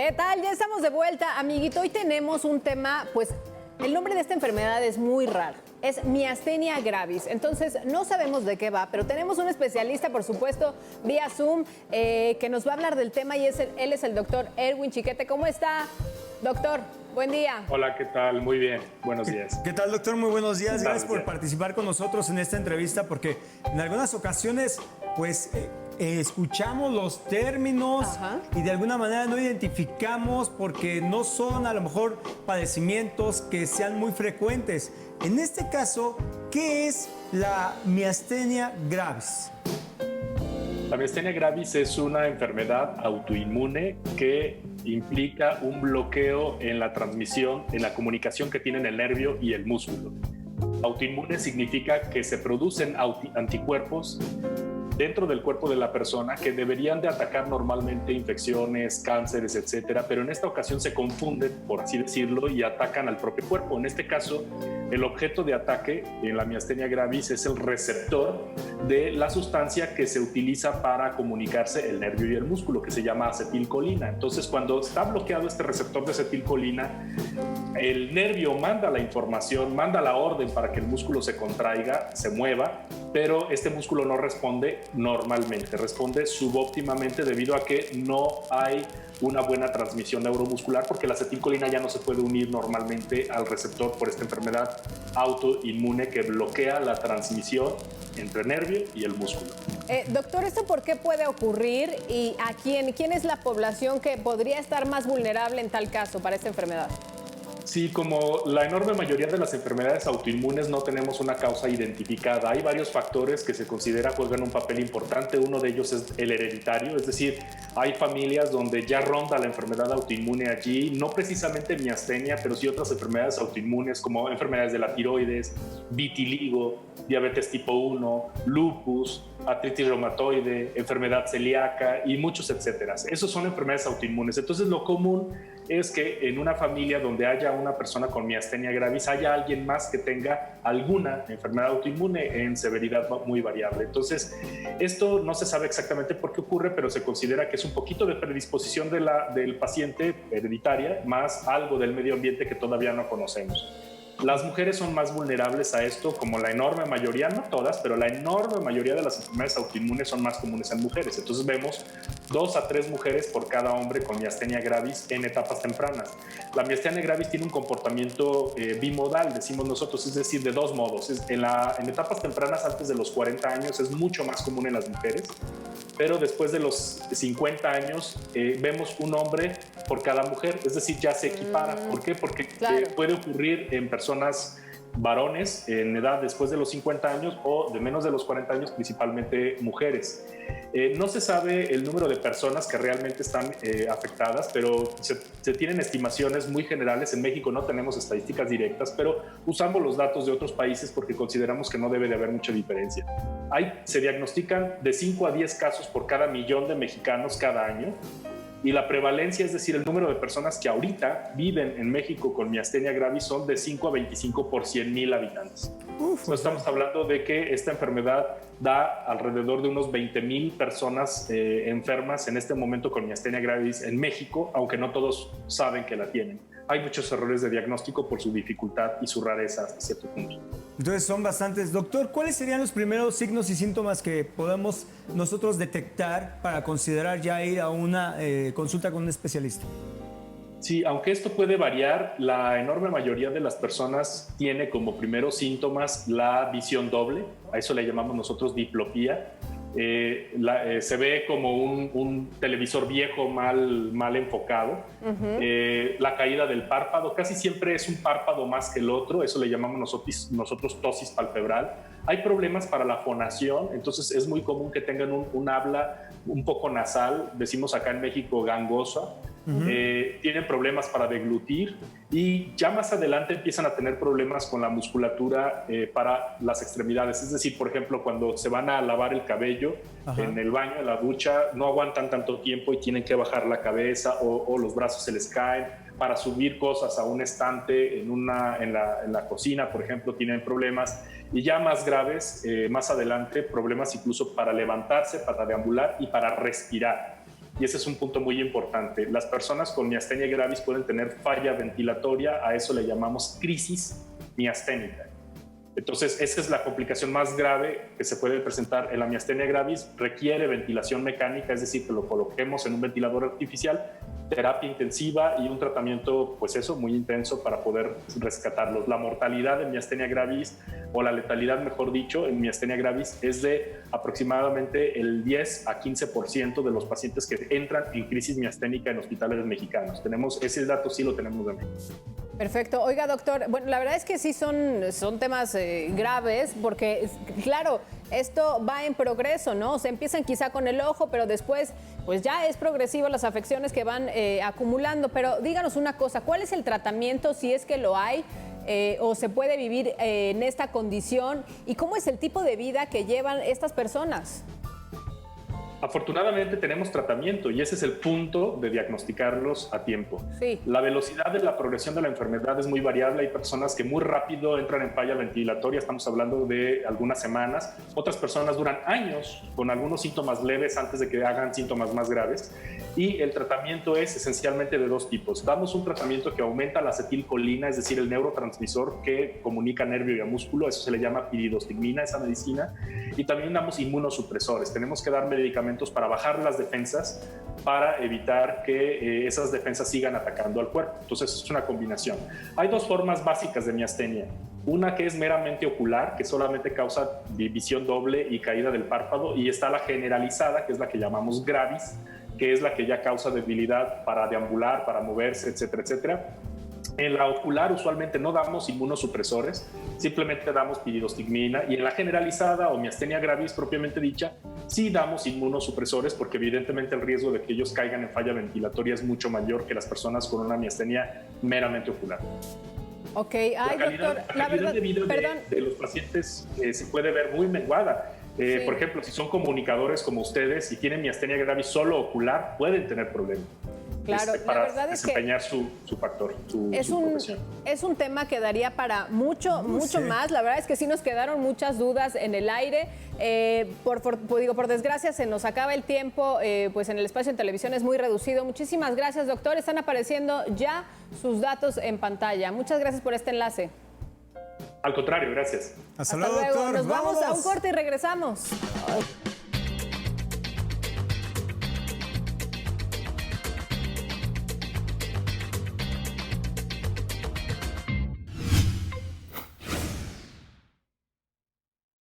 ¿Qué tal? Ya estamos de vuelta, amiguito. Hoy tenemos un tema, pues el nombre de esta enfermedad es muy raro. Es miastenia gravis. Entonces, no sabemos de qué va, pero tenemos un especialista, por supuesto, vía Zoom, que nos va a hablar del tema y él es el doctor Erwin Chiquete. ¿Cómo está, doctor? Buen día. Hola, ¿qué tal? Muy bien. Buenos días. ¿Qué tal, doctor? Muy buenos días. Gracias por participar con nosotros en esta entrevista, porque en algunas ocasiones, pues, escuchamos los términos y de alguna manera no identificamos porque no son a lo mejor padecimientos que sean muy frecuentes. En este caso, ¿qué es la miastenia gravis? La miastenia gravis es una enfermedad autoinmune que implica un bloqueo en la transmisión, en la comunicación que tienen el nervio y el músculo. Autoinmune significa que se producen anticuerpos dentro del cuerpo de la persona que deberían de atacar normalmente infecciones, cánceres, etcétera, pero en esta ocasión se confunden, por así decirlo, y atacan al propio cuerpo. En este caso, el objeto de ataque en la miastenia gravis es el receptor de la sustancia que se utiliza para comunicarse el nervio y el músculo, que se llama acetilcolina. Entonces, cuando está bloqueado este receptor de acetilcolina, el nervio manda la información, manda la orden para que el músculo se contraiga, se mueva, pero este músculo no responde normalmente, responde subóptimamente debido a que no hay una buena transmisión neuromuscular porque la acetilcolina ya no se puede unir normalmente al receptor por esta enfermedad autoinmune que bloquea la transmisión entre el nervio y el músculo. Doctor, ¿esto por qué puede ocurrir y a quién es la población que podría estar más vulnerable en tal caso para esta enfermedad? Sí, como la enorme mayoría de las enfermedades autoinmunes no tenemos una causa identificada. Hay varios factores que se considera juegan un papel importante. Uno de ellos es el hereditario, es decir, hay familias donde ya ronda la enfermedad autoinmune allí, no precisamente miastenia, pero sí otras enfermedades autoinmunes como enfermedades de la tiroides, vitiligo, diabetes tipo 1, lupus, artritis reumatoide, enfermedad celíaca y muchos etcétera. Esos son enfermedades autoinmunes. Entonces lo común es que en una familia donde haya una persona con miastenia gravis haya alguien más que tenga alguna enfermedad autoinmune en severidad muy variable. Entonces, esto no se sabe exactamente por qué ocurre, pero se considera que es un poquito de predisposición del paciente hereditaria, más algo del medio ambiente que todavía no conocemos. Las mujeres son más vulnerables a esto, como la enorme mayoría, no todas, pero la enorme mayoría de las enfermedades autoinmunes son más comunes en mujeres. Entonces vemos 2 a 3 mujeres por cada hombre con miastenia gravis en etapas tempranas. La miastenia gravis tiene un comportamiento bimodal, decimos nosotros, es decir, de 2 modos. En etapas tempranas, antes de los 40 años, es mucho más común en las mujeres, pero después de los 50 años vemos un hombre por cada mujer, es decir, ya se equipara. ¿Por qué? Porque puede ocurrir en personas varones en edad después de los 50 años o de menos de los 40 años, principalmente mujeres. No se sabe el número de personas que realmente están afectadas, pero se tienen estimaciones muy generales. En México no tenemos estadísticas directas, pero usamos los datos de otros países porque consideramos que no debe de haber mucha diferencia. Se diagnostican de 5 a 10 casos por cada millón de mexicanos cada año. Y la prevalencia, es decir, el número de personas que ahorita viven en México con miastenia gravis son de 5 a 25 por 100,000 habitantes. No estamos hablando de que esta enfermedad da alrededor de unos 20,000 personas enfermas en este momento con miastenia gravis en México, aunque no todos saben que la tienen. Hay muchos errores de diagnóstico por su dificultad y su rareza hasta cierto punto. Entonces son bastantes. Doctor, ¿cuáles serían los primeros signos y síntomas que podemos nosotros detectar para considerar ya ir a una consulta con un especialista? Sí, aunque esto puede variar, la enorme mayoría de las personas tiene como primeros síntomas la visión doble, a eso le llamamos nosotros diplopía. Se ve como un televisor viejo mal enfocado, la caída del párpado, casi siempre es un párpado más que el otro, eso le llamamos nosotros tosis palpebral. Hay problemas para la fonación, entonces es muy común que tengan un habla un poco nasal, decimos acá en México gangosa. Tienen problemas para deglutir y ya más adelante empiezan a tener problemas con la musculatura para las extremidades. Es decir, por ejemplo, cuando se van a lavar el cabello en el baño, en la ducha, no aguantan tanto tiempo y tienen que bajar la cabeza o los brazos se les caen. Para subir cosas a un estante en la cocina, por ejemplo, tienen problemas. Y ya más graves, más adelante, problemas incluso para levantarse, para deambular y para respirar. y ese es un punto muy importante. Las personas con miastenia gravis pueden tener falla ventilatoria, a eso le llamamos crisis miasténica. Entonces, esa es la complicación más grave que se puede presentar en la miastenia gravis. Requiere ventilación mecánica, es decir, que lo coloquemos en un ventilador artificial, terapia intensiva y un tratamiento, pues eso, muy intenso para poder rescatarlos. La mortalidad en miastenia gravis, o la letalidad, mejor dicho, en miastenia gravis es de aproximadamente el 10 a 15% de los pacientes que entran en crisis miasténica en hospitales mexicanos. Ese dato sí lo tenemos de México. Perfecto. Oiga, doctor, bueno, la verdad es que sí son temas graves porque, claro, esto va en progreso, ¿no? Se empiezan quizá con el ojo, pero después, pues ya es progresivo las afecciones que van acumulando. Pero díganos una cosa, ¿cuál es el tratamiento, si es que lo hay, o se puede vivir en esta condición? ¿Y cómo es el tipo de vida que llevan estas personas? Afortunadamente tenemos tratamiento y ese es el punto de diagnosticarlos a tiempo. Sí. La velocidad de la progresión de la enfermedad es muy variable. Hay personas que muy rápido entran en falla ventilatoria, estamos hablando de algunas semanas. Otras personas duran años con algunos síntomas leves antes de que hagan síntomas más graves. Y el tratamiento es esencialmente de dos tipos. Damos un tratamiento que aumenta la acetilcolina, es decir, el neurotransmisor que comunica nervio y a músculo. Eso se le llama piridostigmina, esa medicina. Y también damos inmunosupresores. Tenemos que dar medicamentos para bajar las defensas, para evitar que esas defensas sigan atacando al cuerpo. Entonces es una combinación. Hay dos formas básicas de miastenia. Una que es meramente ocular, que solamente causa visión doble y caída del párpado, y está la generalizada, que es la que llamamos gravis, que es la que ya causa debilidad para deambular, para moverse, etcétera, etcétera. En la ocular usualmente no damos inmunosupresores, simplemente damos piridostigmina, y en la generalizada o miastenia gravis propiamente dicha, sí damos inmunosupresores porque evidentemente el riesgo de que ellos caigan en falla ventilatoria es mucho mayor que las personas con una miastenia meramente ocular. Ok, ay, doctor, la calidad de vida de los pacientes se puede ver muy menguada. Sí. Por ejemplo, si son comunicadores como ustedes y tienen miastenia gravis solo ocular, pueden tener problemas. Claro, para la verdad es que desempeñar su factor, su profesión. Es un tema que daría para mucho más. La verdad es que sí nos quedaron muchas dudas en el aire. Por desgracia se nos acaba el tiempo, pues en el espacio en televisión es muy reducido. Muchísimas gracias, doctor. Están apareciendo ya sus datos en pantalla. Muchas gracias por este enlace. Al contrario, gracias. Hasta luego, doctor. Nos vamos a un corte y regresamos.